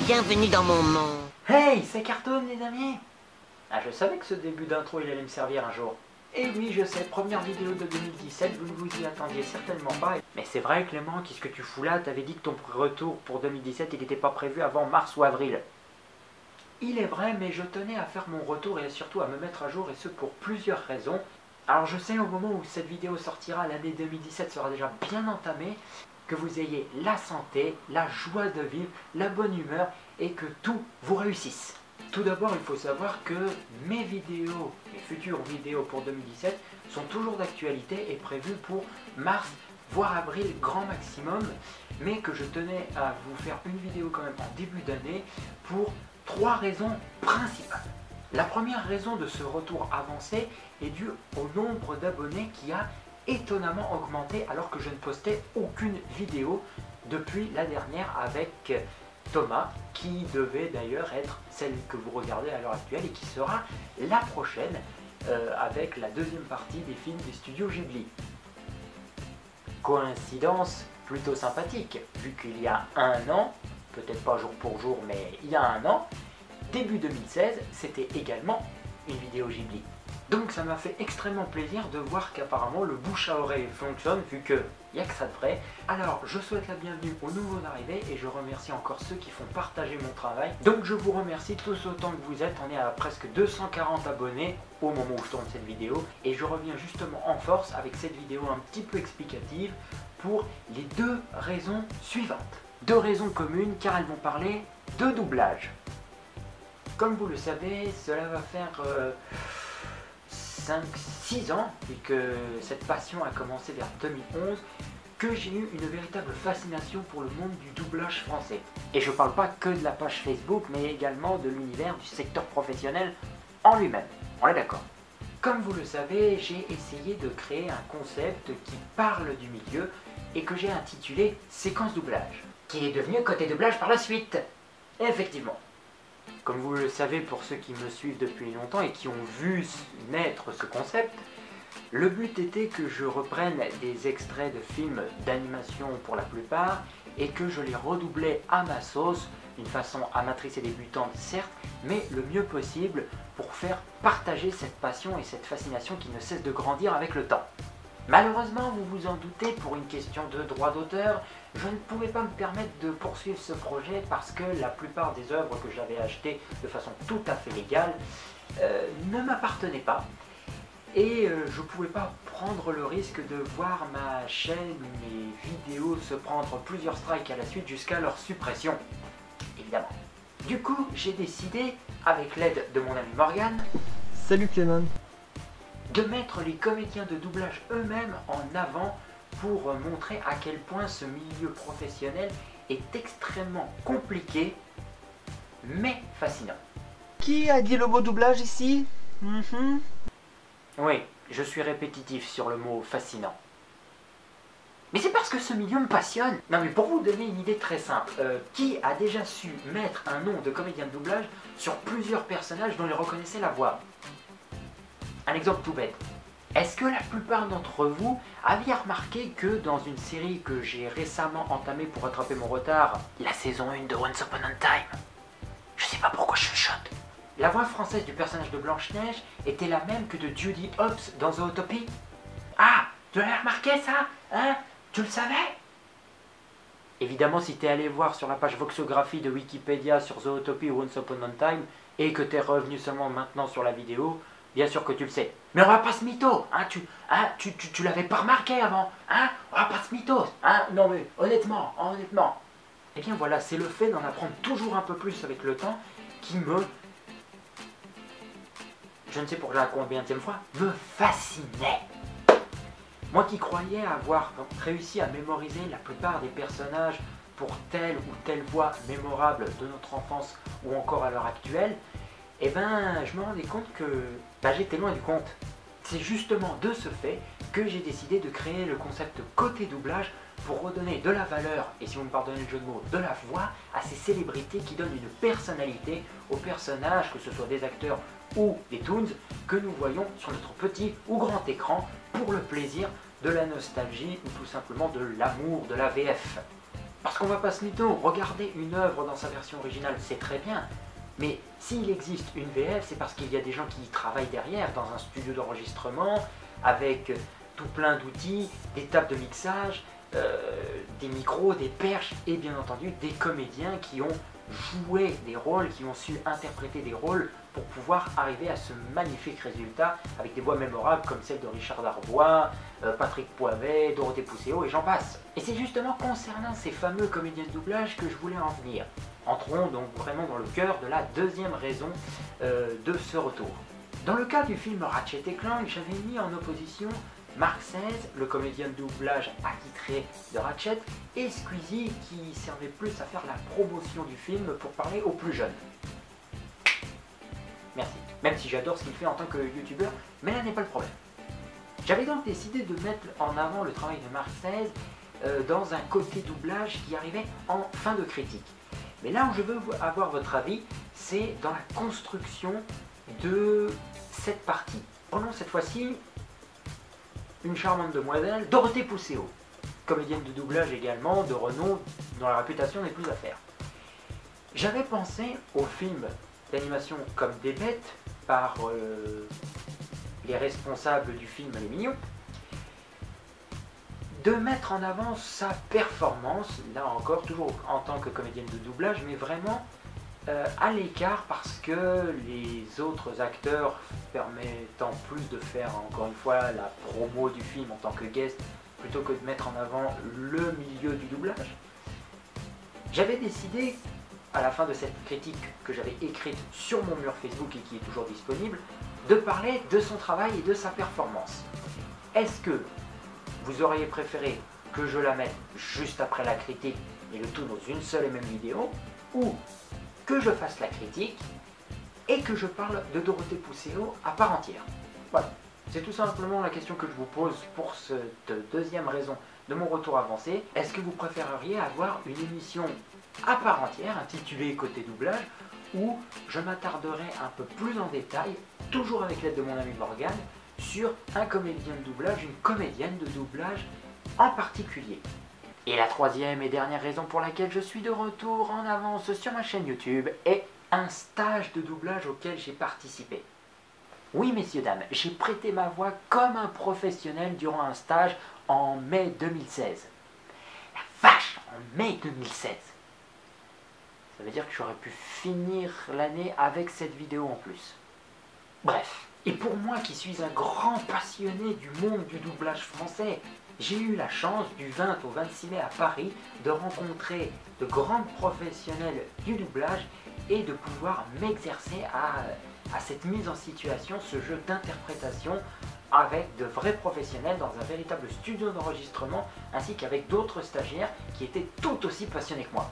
Bienvenue dans mon monde. Hey, c'est Cartoon les amis. Ah, je savais que ce début d'intro il allait me servir un jour. Et oui, je sais, première vidéo de 2017, vous ne vous y attendiez certainement pas. Mais c'est vrai Clément, qu'est-ce que tu fous là? T'avais dit que ton retour pour 2017 il n'était pas prévu avant mars ou avril. Il est vrai, mais je tenais à faire mon retour et surtout à me mettre à jour, et ce pour plusieurs raisons. Alors je sais, au moment où cette vidéo sortira, l'année 2017 sera déjà bien entamée, que vous ayez la santé, la joie de vivre, la bonne humeur et que tout vous réussisse. Tout d'abord, il faut savoir que mes vidéos, mes futures vidéos pour 2017 sont toujours d'actualité et prévues pour mars, voire avril grand maximum, mais que je tenais à vous faire une vidéo quand même en début d'année pour 3 raisons principales. La première raison de ce retour avancé est due au nombre d'abonnés qui a étonnamment augmenté alors que je ne postais aucune vidéo depuis la dernière avec Thomas, qui devait d'ailleurs être celle que vous regardez à l'heure actuelle et qui sera la prochaine avec la deuxième partie des films du studio Ghibli. Coïncidence plutôt sympathique, vu qu'il y a un an, peut-être pas jour pour jour, mais il y a un an, début 2016, c'était également une vidéo Ghibli. Donc ça m'a fait extrêmement plaisir de voir qu'apparemment le bouche à oreille fonctionne, vu qu'il n'y a que ça de vrai. Alors je souhaite la bienvenue aux nouveaux arrivés et je remercie encore ceux qui font partager mon travail. Donc je vous remercie tous autant que vous êtes, on est à presque 240 abonnés au moment où je tourne cette vidéo. Et je reviens justement en force avec cette vidéo un petit peu explicative pour les 2 raisons suivantes. 2 raisons communes car elles vont parler de doublage. Comme vous le savez, cela va faire 5-6 ans, et que cette passion a commencé vers 2011, que j'ai eu une véritable fascination pour le monde du doublage français. Et je parle pas que de la page Facebook, mais également de l'univers du secteur professionnel en lui-même. On est d'accord. Comme vous le savez, j'ai essayé de créer un concept qui parle du milieu et que j'ai intitulé Séquence doublage, qui est devenu Côté doublage par la suite. Et effectivement. Comme vous le savez pour ceux qui me suivent depuis longtemps et qui ont vu naître ce concept, le but était que je reprenne des extraits de films d'animation pour la plupart et que je les redoublais à ma sauce, d'une façon amatrice et débutante certes, mais le mieux possible pour faire partager cette passion et cette fascination qui ne cesse de grandir avec le temps. Malheureusement, vous vous en doutez, pour une question de droit d'auteur, je ne pouvais pas me permettre de poursuivre ce projet parce que la plupart des œuvres que j'avais achetées de façon tout à fait légale ne m'appartenaient pas. Et je ne pouvais pas prendre le risque de voir ma chaîne ou mes vidéos se prendre plusieurs strikes à la suite jusqu'à leur suppression, évidemment. Du coup, j'ai décidé, avec l'aide de mon ami Morgan, Salut Clément, de mettre les comédiens de doublage eux-mêmes en avant pour montrer à quel point ce milieu professionnel est extrêmement compliqué, mais fascinant. qui a dit le mot doublage ici? Oui, je suis répétitif sur le mot fascinant. Mais c'est parce que ce milieu me passionne. Non mais pour vous donner une idée très simple, qui a déjà su mettre un nom de comédien de doublage sur plusieurs personnages dont il reconnaissait la voix? Un exemple tout bête. Est-ce que la plupart d'entre vous aviez remarqué que dans une série que j'ai récemment entamée pour rattraper mon retard, la saison 1 de Once Upon a Time, je sais pas pourquoi je chuchote, la voix française du personnage de Blanche-Neige était la même que de Judy Hopps dans Zootopie? Ah, tu l'as remarqué ça? Hein? Tu le savais? Évidemment, si t'es allé voir sur la page voxographie de Wikipédia sur Zootopie ou Once Upon a Time et que t'es revenu seulement maintenant sur la vidéo, bien sûr que tu le sais. Mais on va pas se mytho, hein, tu l'avais pas remarqué avant, hein? On va pas se mytho, hein? Non mais honnêtement. Eh bien voilà, c'est le fait d'en apprendre toujours un peu plus avec le temps qui me, je ne sais pour la combienième fois, me fascinait. Moi qui croyais avoir réussi à mémoriser la plupart des personnages pour telle ou telle voix mémorable de notre enfance ou encore à l'heure actuelle, eh ben, je me rendais compte que j'étais loin du compte. C'est justement de ce fait que j'ai décidé de créer le concept côté doublage pour redonner de la valeur, et si vous me pardonnez le jeu de mots, de la voix à ces célébrités qui donnent une personnalité aux personnages, que ce soit des acteurs ou des toons, que nous voyons sur notre petit ou grand écran pour le plaisir de la nostalgie ou tout simplement de l'amour de la VF. Parce qu'on va pas se mytho, regarder une œuvre dans sa version originale, c'est très bien. Mais s'il existe une VF, c'est parce qu'il y a des gens qui y travaillent derrière, dans un studio d'enregistrement, avec tout plein d'outils, des tables de mixage, des micros, des perches, et bien entendu des comédiens qui ont joué des rôles, qui ont su interpréter des rôles pour pouvoir arriver à ce magnifique résultat avec des voix mémorables comme celle de Richard Darbois, Patrick Poivet, Dorothée Pousseau et j'en passe. Et c'est justement concernant ces fameux comédiens de doublage que je voulais en venir. Entrons donc vraiment dans le cœur de la deuxième raison de ce retour. Dans le cas du film Ratchet & Clank, j'avais mis en opposition Mark XVI, le comédien de doublage attitré de Ratchet, et Squeezie qui servait plus à faire la promotion du film pour parler aux plus jeunes. Merci. Même si j'adore ce qu'il fait en tant que youtubeur, mais là n'est pas le problème. J'avais donc décidé de mettre en avant le travail de Mark XVI dans un côté doublage qui arrivait en fin de critique. Mais là où je veux avoir votre avis, c'est dans la construction de cette partie. Prenons cette fois-ci une charmante demoiselle, Dorothée Pousseau, comédienne de doublage également, de renom, dont la réputation n'est plus à faire. J'avais pensé au film d'animation Comme des bêtes par les responsables du film Les Mignons, de mettre en avant sa performance, là encore toujours en tant que comédienne de doublage, mais vraiment à l'écart parce que les autres acteurs permettant plus de faire encore une fois la promo du film en tant que guest plutôt que de mettre en avant le milieu du doublage. J'avais décidé à la fin de cette critique que j'avais écrite sur mon mur Facebook et qui est toujours disponible, de parler de son travail et de sa performance. Est-ce que vous auriez préféré que je la mette juste après la critique et le tout dans une seule et même vidéo, ou que je fasse la critique et que je parle de Dorothée Pousseau à part entière? Voilà, c'est tout simplement la question que je vous pose pour cette deuxième raison de mon retour avancé. Est-ce que vous préféreriez avoir une émission à part entière intitulée Côté doublage, où je m'attarderai un peu plus en détail, toujours avec l'aide de mon ami Morgane, sur un comédien de doublage, une comédienne de doublage en particulier? Et la troisième et dernière raison pour laquelle je suis de retour en avance sur ma chaîne YouTube est un stage de doublage auquel j'ai participé. Oui, messieurs, dames, j'ai prêté ma voix comme un professionnel durant un stage en mai 2016. La vache, en mai 2016! Ça veut dire que j'aurais pu finir l'année avec cette vidéo en plus. Bref, et pour moi qui suis un grand passionné du monde du doublage français, j'ai eu la chance du 20 au 26 mai à Paris de rencontrer de grands professionnels du doublage et de pouvoir m'exercer à cette mise en situation, ce jeu d'interprétation avec de vrais professionnels dans un véritable studio d'enregistrement ainsi qu'avec d'autres stagiaires qui étaient tout aussi passionnés que moi.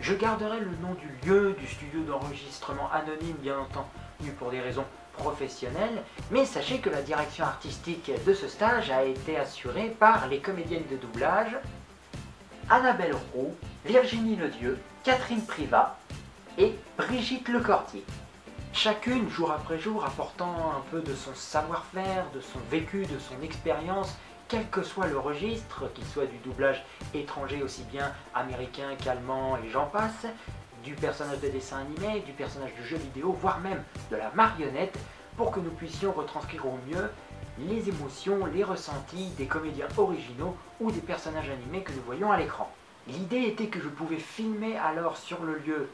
Je garderai le nom du lieu du studio d'enregistrement anonyme bien entendu pour des raisons professionnelle, mais sachez que la direction artistique de ce stage a été assurée par les comédiennes de doublage Annabelle Roux, Virginie Ledieu, Catherine Privat et Brigitte Lecordier. Chacune, jour après jour, apportant un peu de son savoir-faire, de son vécu, de son expérience, quel que soit le registre, qu'il soit du doublage étranger aussi bien américain qu'allemand et j'en passe, du personnage de dessin animé, du personnage de jeu vidéo, voire même de la marionnette, pour que nous puissions retranscrire au mieux les émotions, les ressentis des comédiens originaux ou des personnages animés que nous voyons à l'écran. L'idée était que je pouvais filmer alors sur le lieu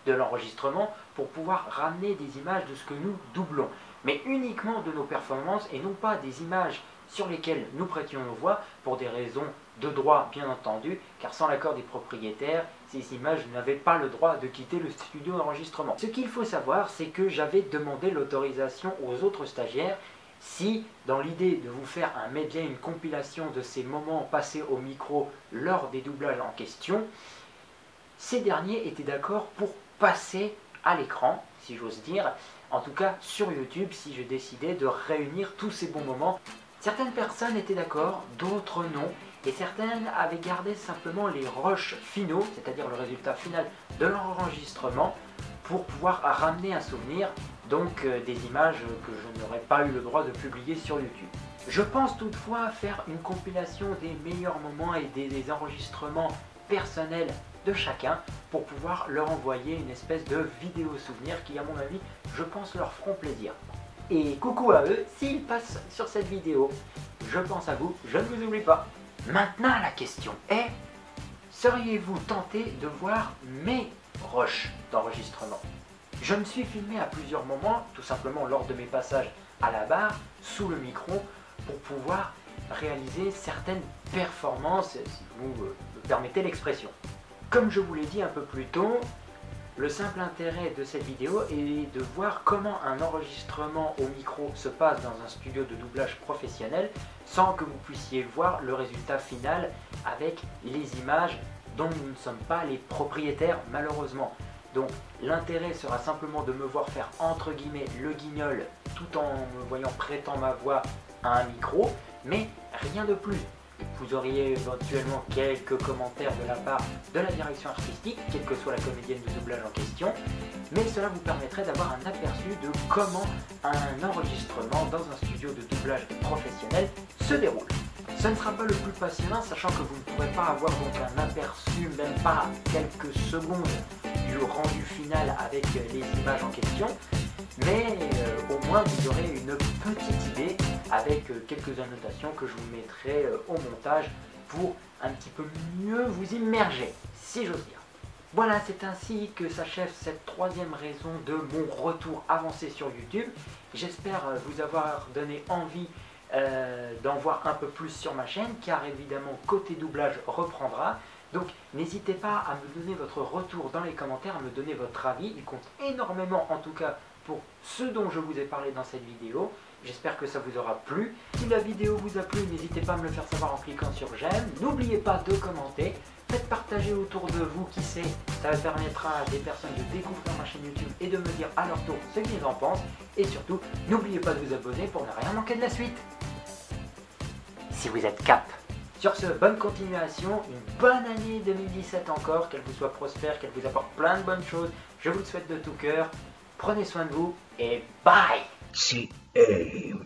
de l'enregistrement pour pouvoir ramener des images de ce que nous doublons, mais uniquement de nos performances et non pas des images sur lesquelles nous prêtions nos voix pour des raisons de droit bien entendu, car sans l'accord des propriétaires, ces images n'avaient pas le droit de quitter le studio d'enregistrement. Ce qu'il faut savoir, c'est que j'avais demandé l'autorisation aux autres stagiaires si, dans l'idée de vous faire un medley, une compilation de ces moments passés au micro lors des doublages en question, ces derniers étaient d'accord pour passer à l'écran, si j'ose dire, en tout cas sur YouTube, si je décidais de réunir tous ces bons moments. Certaines personnes étaient d'accord, d'autres non, et certaines avaient gardé simplement les rushs finaux, c'est-à-dire le résultat final de l'enregistrement, pour pouvoir ramener un souvenir, donc des images que je n'aurais pas eu le droit de publier sur YouTube. Je pense toutefois faire une compilation des meilleurs moments et des enregistrements personnelles de chacun pour pouvoir leur envoyer une espèce de vidéo souvenir qui, à mon avis, je pense leur feront plaisir. Et coucou à eux s'ils passent sur cette vidéo. Je pense à vous, je ne vous oublie pas. Maintenant la question est, seriez-vous tenté de voir mes rushs d'enregistrement? Je me suis filmé à plusieurs moments, tout simplement lors de mes passages à la barre, sous le micro, pour pouvoir réaliser certaines performances, si vous me permettez l'expression. Comme je vous l'ai dit un peu plus tôt, le simple intérêt de cette vidéo est de voir comment un enregistrement au micro se passe dans un studio de doublage professionnel sans que vous puissiez voir le résultat final avec les images dont nous ne sommes pas les propriétaires malheureusement. Donc l'intérêt sera simplement de me voir faire entre guillemets le guignol tout en me voyant prêtant ma voix à un micro, mais rien de plus. Vous auriez éventuellement quelques commentaires de la part de la direction artistique, quelle que soit la comédienne de doublage en question, mais cela vous permettrait d'avoir un aperçu de comment un enregistrement dans un studio de doublage professionnel se déroule. Ce ne sera pas le plus passionnant, sachant que vous ne pourrez pas avoir donc un aperçu, même pas quelques secondes, du rendu final avec les images en question, mais au moins vous aurez une petite idée avec quelques annotations que je vous mettrai au montage pour un petit peu mieux vous immerger, si j'ose dire. Voilà, c'est ainsi que s'achève cette troisième raison de mon retour avancé sur YouTube. J'espère vous avoir donné envie d'en voir un peu plus sur ma chaîne, car évidemment côté doublage reprendra. Donc n'hésitez pas à me donner votre retour dans les commentaires, à me donner votre avis. Il compte énormément en tout cas pour ce dont je vous ai parlé dans cette vidéo. J'espère que ça vous aura plu. Si la vidéo vous a plu, n'hésitez pas à me le faire savoir en cliquant sur j'aime. N'oubliez pas de commenter. Faites partager autour de vous, qui sait, ça permettra à des personnes de découvrir ma chaîne YouTube et de me dire à leur tour ce qu'ils en pensent. Et surtout, n'oubliez pas de vous abonner pour ne rien manquer de la suite. Si vous êtes cap. Sur ce, bonne continuation, une bonne année 2017 encore, qu'elle vous soit prospère, qu'elle vous apporte plein de bonnes choses. Je vous le souhaite de tout cœur. Prenez soin de vous et bye! See aim.